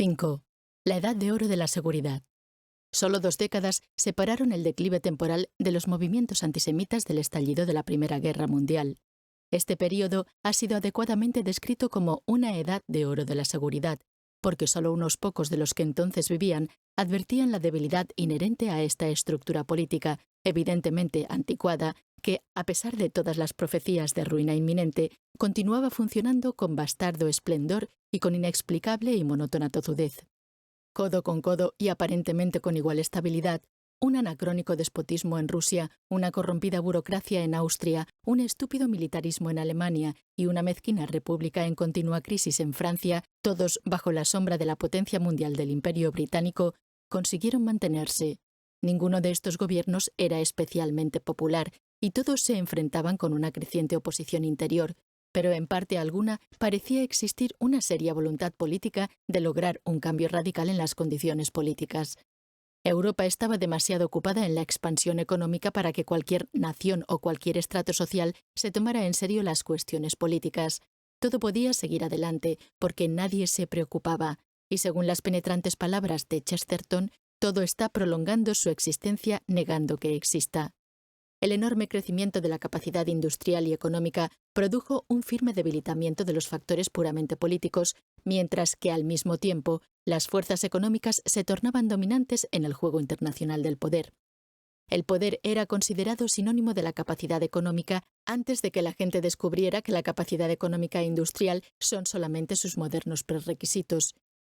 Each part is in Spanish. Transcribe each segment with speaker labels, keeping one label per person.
Speaker 1: 5. La Edad de Oro de la Seguridad. Solo 2 décadas separaron el declive temporal de los movimientos antisemitas del estallido de la Primera Guerra Mundial. Este período ha sido adecuadamente descrito como una Edad de Oro de la Seguridad, porque solo unos pocos de los que entonces vivían advertían la debilidad inherente a esta estructura política, evidentemente anticuada, que, a pesar de todas las profecías de ruina inminente, continuaba funcionando con bastardo esplendor y con inexplicable y monótona tozudez. Codo con codo y aparentemente con igual estabilidad, un anacrónico despotismo en Rusia, una corrompida burocracia en Austria, un estúpido militarismo en Alemania y una mezquina república en continua crisis en Francia, todos bajo la sombra de la potencia mundial del Imperio Británico, consiguieron mantenerse. Ninguno de estos gobiernos era especialmente popular y todos se enfrentaban con una creciente oposición interior, pero en parte alguna parecía existir una seria voluntad política de lograr un cambio radical en las condiciones políticas. Europa estaba demasiado ocupada en la expansión económica para que cualquier nación o cualquier estrato social se tomara en serio las cuestiones políticas. Todo podía seguir adelante porque nadie se preocupaba, y según las penetrantes palabras de Chesterton, todo está prolongando su existencia negando que exista. El enorme crecimiento de la capacidad industrial y económica produjo un firme debilitamiento de los factores puramente políticos, mientras que al mismo tiempo las fuerzas económicas se tornaban dominantes en el juego internacional del poder. El poder era considerado sinónimo de la capacidad económica antes de que la gente descubriera que la capacidad económica e industrial son solamente sus modernos prerequisitos.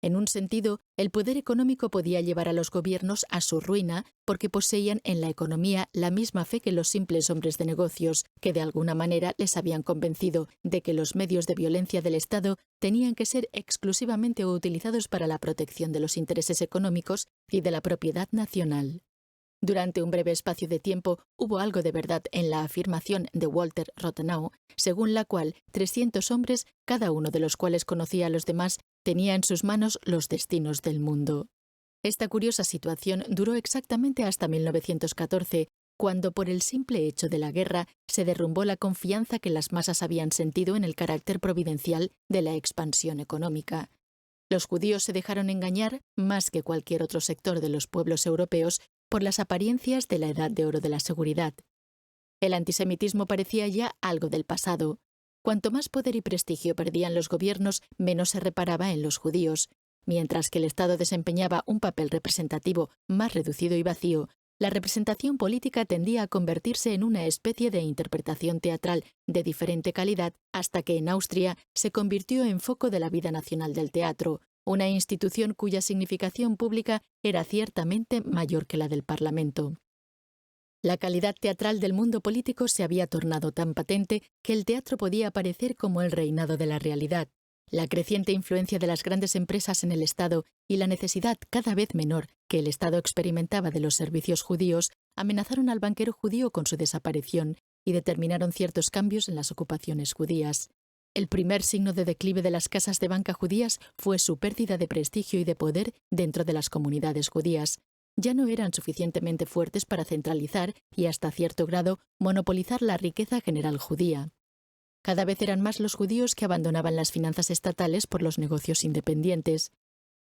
Speaker 1: En un sentido, el poder económico podía llevar a los gobiernos a su ruina porque poseían en la economía la misma fe que los simples hombres de negocios, que de alguna manera les habían convencido de que los medios de violencia del Estado tenían que ser exclusivamente utilizados para la protección de los intereses económicos y de la propiedad nacional. Durante un breve espacio de tiempo hubo algo de verdad en la afirmación de Walter Rathenau, según la cual 300 hombres, cada uno de los cuales conocía a los demás, tenía en sus manos los destinos del mundo. Esta curiosa situación duró exactamente hasta 1914, cuando por el simple hecho de la guerra se derrumbó la confianza que las masas habían sentido en el carácter providencial de la expansión económica. Los judíos se dejaron engañar, más que cualquier otro sector de los pueblos europeos, por las apariencias de la Edad de Oro de la Seguridad. El antisemitismo parecía ya algo del pasado. Cuanto más poder y prestigio perdían los gobiernos, menos se reparaba en los judíos. Mientras que el Estado desempeñaba un papel representativo más reducido y vacío, la representación política tendía a convertirse en una especie de interpretación teatral de diferente calidad hasta que en Austria se convirtió en foco de la vida nacional del teatro, una institución cuya significación pública era ciertamente mayor que la del Parlamento. La calidad teatral del mundo político se había tornado tan patente que el teatro podía aparecer como el reinado de la realidad. La creciente influencia de las grandes empresas en el Estado y la necesidad cada vez menor que el Estado experimentaba de los servicios judíos amenazaron al banquero judío con su desaparición y determinaron ciertos cambios en las ocupaciones judías. El primer signo de declive de las casas de banca judías fue su pérdida de prestigio y de poder dentro de las comunidades judías. Ya no eran suficientemente fuertes para centralizar y, hasta cierto grado, monopolizar la riqueza general judía. Cada vez eran más los judíos que abandonaban las finanzas estatales por los negocios independientes.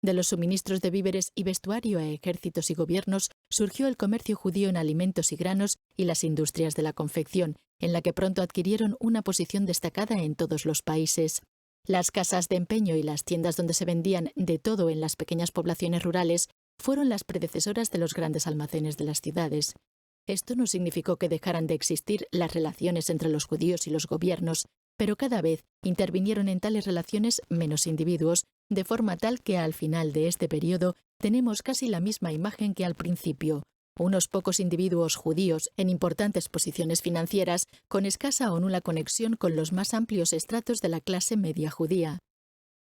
Speaker 1: De los suministros de víveres y vestuario a ejércitos y gobiernos surgió el comercio judío en alimentos y granos y las industrias de la confección, en la que pronto adquirieron una posición destacada en todos los países. Las casas de empeño y las tiendas donde se vendían de todo en las pequeñas poblaciones rurales fueron las predecesoras de los grandes almacenes de las ciudades. Esto no significó que dejaran de existir las relaciones entre los judíos y los gobiernos, pero cada vez intervinieron en tales relaciones menos individuos, de forma tal que al final de este periodo tenemos casi la misma imagen que al principio: unos pocos individuos judíos en importantes posiciones financieras con escasa o nula conexión con los más amplios estratos de la clase media judía.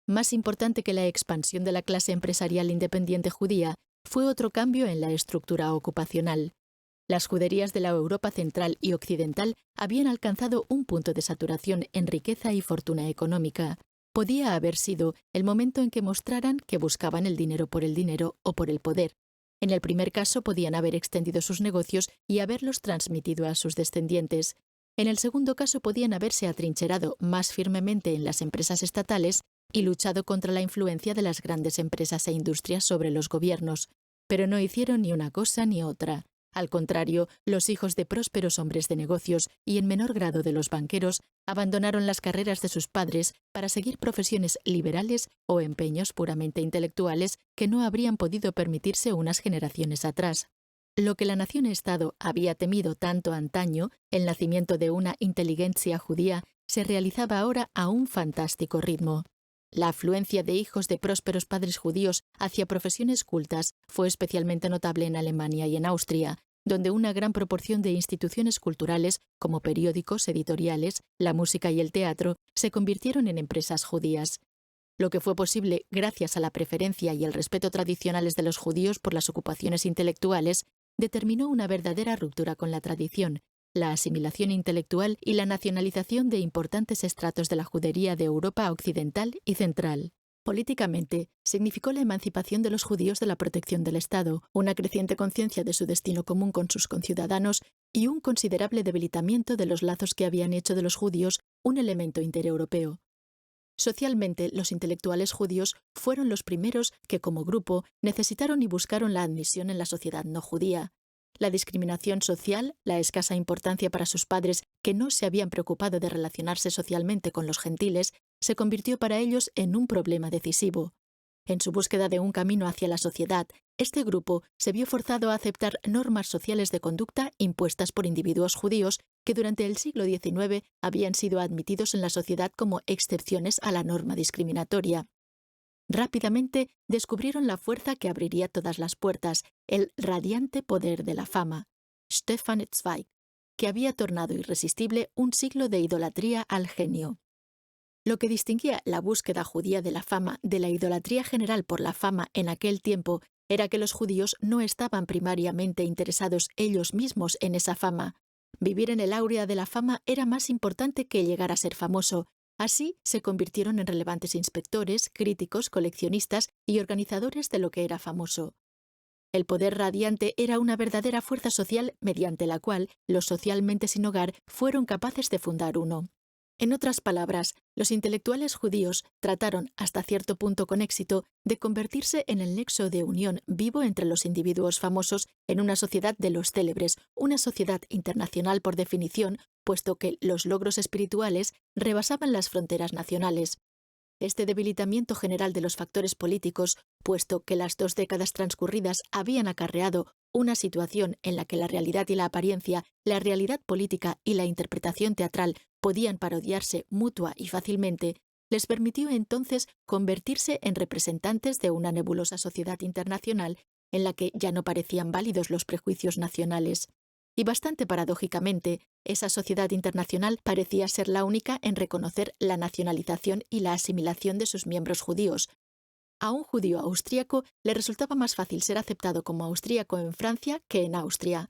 Speaker 1: Más importante que la expansión de la clase empresarial independiente judía fue otro cambio en la estructura ocupacional. Las juderías de la Europa central y occidental habían alcanzado un punto de saturación en riqueza y fortuna económica. Podía haber sido el momento en que mostraran que buscaban el dinero por el dinero o por el poder. En el primer caso podían haber extendido sus negocios y haberlos transmitido a sus descendientes. En el segundo caso podían haberse atrincherado más firmemente en las empresas estatales y luchado contra la influencia de las grandes empresas e industrias sobre los gobiernos, pero no hicieron ni una cosa ni otra. Al contrario, los hijos de prósperos hombres de negocios y en menor grado de los banqueros abandonaron las carreras de sus padres para seguir profesiones liberales o empeños puramente intelectuales que no habrían podido permitirse unas generaciones atrás. Lo que la nación-estado había temido tanto antaño, el nacimiento de una inteligencia judía, se realizaba ahora a un fantástico ritmo. La afluencia de hijos de prósperos padres judíos hacia profesiones cultas fue especialmente notable en Alemania y en Austria, donde una gran proporción de instituciones culturales, como periódicos, editoriales, la música y el teatro, se convirtieron en empresas judías. Lo que fue posible gracias a la preferencia y el respeto tradicionales de los judíos por las ocupaciones intelectuales, determinó una verdadera ruptura con la tradición, la asimilación intelectual y la nacionalización de importantes estratos de la judería de Europa occidental y central. Políticamente, significó la emancipación de los judíos de la protección del Estado, una creciente conciencia de su destino común con sus conciudadanos y un considerable debilitamiento de los lazos que habían hecho de los judíos un elemento intereuropeo. Socialmente, los intelectuales judíos fueron los primeros que, como grupo, necesitaron y buscaron la admisión en la sociedad no judía. La discriminación social, la escasa importancia para sus padres que no se habían preocupado de relacionarse socialmente con los gentiles, se convirtió para ellos en un problema decisivo. En su búsqueda de un camino hacia la sociedad, este grupo se vio forzado a aceptar normas sociales de conducta impuestas por individuos judíos que durante el siglo XIX habían sido admitidos en la sociedad como excepciones a la norma discriminatoria. Rápidamente descubrieron la fuerza que abriría todas las puertas, el radiante poder de la fama, Stefan Zweig, que había tornado irresistible un siglo de idolatría al genio. Lo que distinguía la búsqueda judía de la fama de la idolatría general por la fama en aquel tiempo era que los judíos no estaban primariamente interesados ellos mismos en esa fama. Vivir en el áurea de la fama era más importante que llegar a ser famoso. Así se convirtieron en relevantes inspectores, críticos, coleccionistas y organizadores de lo que era famoso. El poder radiante era una verdadera fuerza social mediante la cual los socialmente sin hogar fueron capaces de fundar uno. En otras palabras, los intelectuales judíos trataron, hasta cierto punto con éxito, de convertirse en el nexo de unión vivo entre los individuos famosos en una sociedad de los célebres, una sociedad internacional por definición, puesto que los logros espirituales rebasaban las fronteras nacionales. Este debilitamiento general de los factores políticos, puesto que las 2 décadas transcurridas habían acarreado una situación en la que la realidad y la apariencia, la realidad política y la interpretación teatral podían parodiarse mutua y fácilmente, les permitió entonces convertirse en representantes de una nebulosa sociedad internacional en la que ya no parecían válidos los prejuicios nacionales. Y bastante paradójicamente, esa sociedad internacional parecía ser la única en reconocer la nacionalización y la asimilación de sus miembros judíos. A un judío austríaco le resultaba más fácil ser aceptado como austríaco en Francia que en Austria.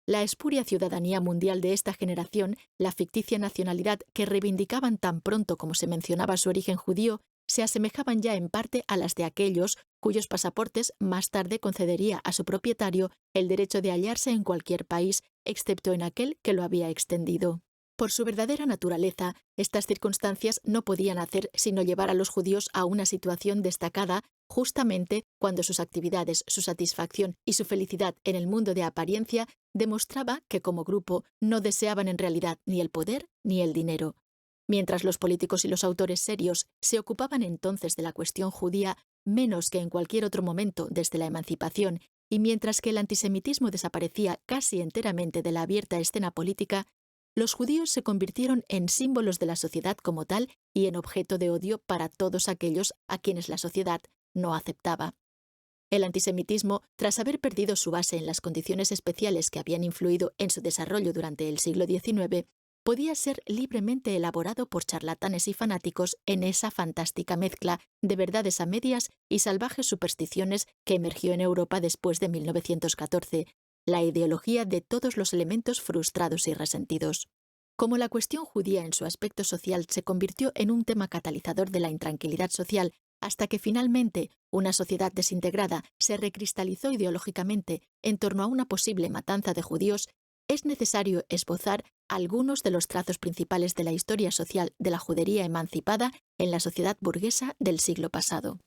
Speaker 1: La espuria ciudadanía mundial de esta generación, la ficticia nacionalidad que reivindicaban tan pronto como se mencionaba su origen judío, se asemejaban ya en parte a las de aquellos cuyos pasaportes más tarde concedería a su propietario el derecho de hallarse en cualquier país, excepto en aquel que lo había extendido. Por su verdadera naturaleza, estas circunstancias no podían hacer sino llevar a los judíos a una situación destacada justamente cuando sus actividades, su satisfacción y su felicidad en el mundo de apariencia demostraba que como grupo no deseaban en realidad ni el poder ni el dinero. Mientras los políticos y los autores serios se ocupaban entonces de la cuestión judía menos que en cualquier otro momento desde la emancipación, y mientras que el antisemitismo desaparecía casi enteramente de la abierta escena política, los judíos se convirtieron en símbolos de la sociedad como tal y en objeto de odio para todos aquellos a quienes la sociedad no aceptaba. El antisemitismo, tras haber perdido su base en las condiciones especiales que habían influido en su desarrollo durante el siglo XIX, podía ser libremente elaborado por charlatanes y fanáticos en esa fantástica mezcla de verdades a medias y salvajes supersticiones que emergió en Europa después de 1914, la ideología de todos los elementos frustrados y resentidos. Como la cuestión judía en su aspecto social se convirtió en un tema catalizador de la intranquilidad social hasta que finalmente una sociedad desintegrada se recristalizó ideológicamente en torno a una posible matanza de judíos, es necesario esbozar algunos de los trazos principales de la historia social de la judería emancipada en la sociedad burguesa del siglo pasado.